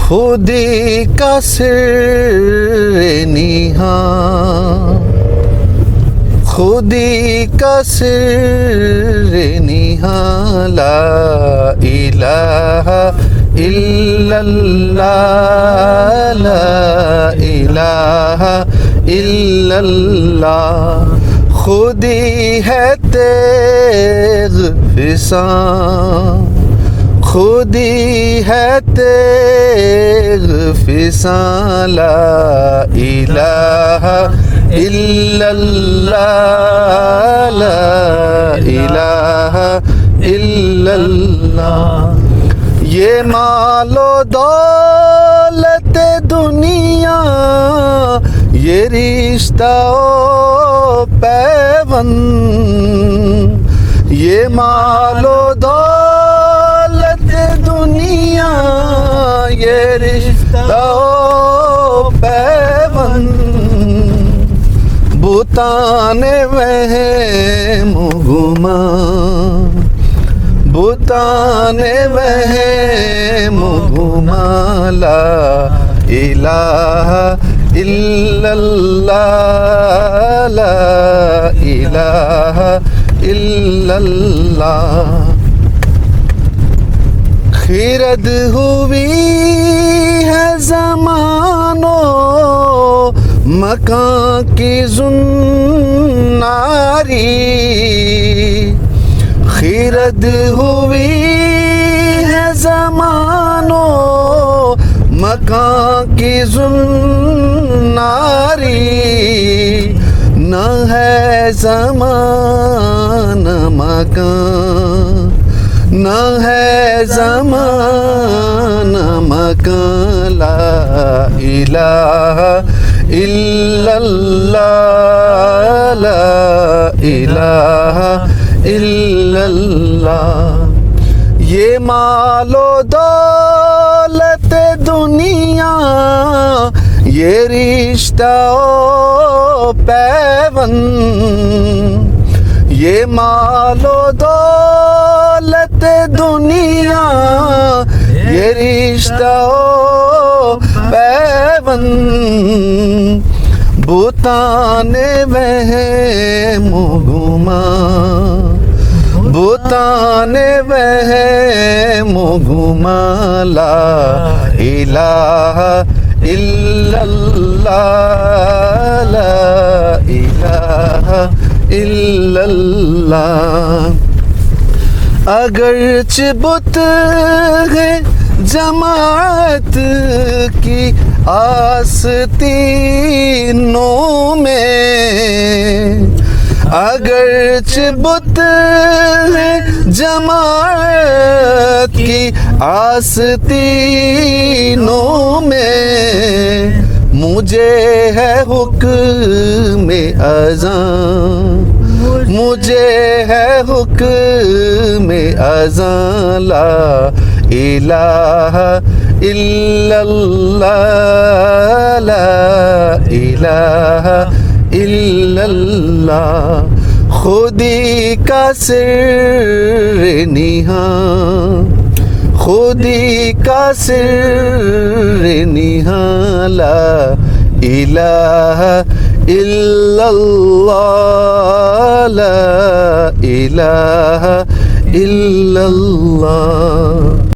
خودی کا سر نہاں، خودی کا سر نہاں، لا الہ الا اللہ، لا الہ الا اللہ، خودی ہے تیغ فساں، خودی ہے تیغ فساں، لا الہ الا اللہ، لا الہ الا اللہ۔ یہ مال و دولت دنیا، یہ رشتہ و پیوند، یہ مال و دولت دنیا، یہ رشتہ و پیوند، بتان وہم و گمان، بتان وہم و گمان، لا الہ الا اللہ، لا الہ الا اللہ۔ خرد ہوئی ہے زمان و مکان کی زناری، خرد ہوئی ہے زمان و مکان کی زناری، نہ ہے زمان مکان، نہ ہے زمان مکان، لا الہ الا اللہ، لا الہ الا اللہ۔ یہ مال و دولت دنیا، یہ رشتہ و پیوند، یہ مال و دولت دنیا، یہ رشتہ و پیوند، بتان وہم و گمان، بتان وہم و گمان، لا الہ الا اللہ، لا الہ الا اللہ۔ اگرچہ بت ہے جماعت کی آستینوں میں، اگرچہ بت ہے جماعت کی آستینوں میں، مجھے ہے حکم اذان، مجھے ہے حکم اذان، لا الہ الا اللہ، لا الہ الا اللہ، خودی کا سر نہاں، خودی کا سر نہاں، لا الہ الا اللہ، لا الہ الا اللہ۔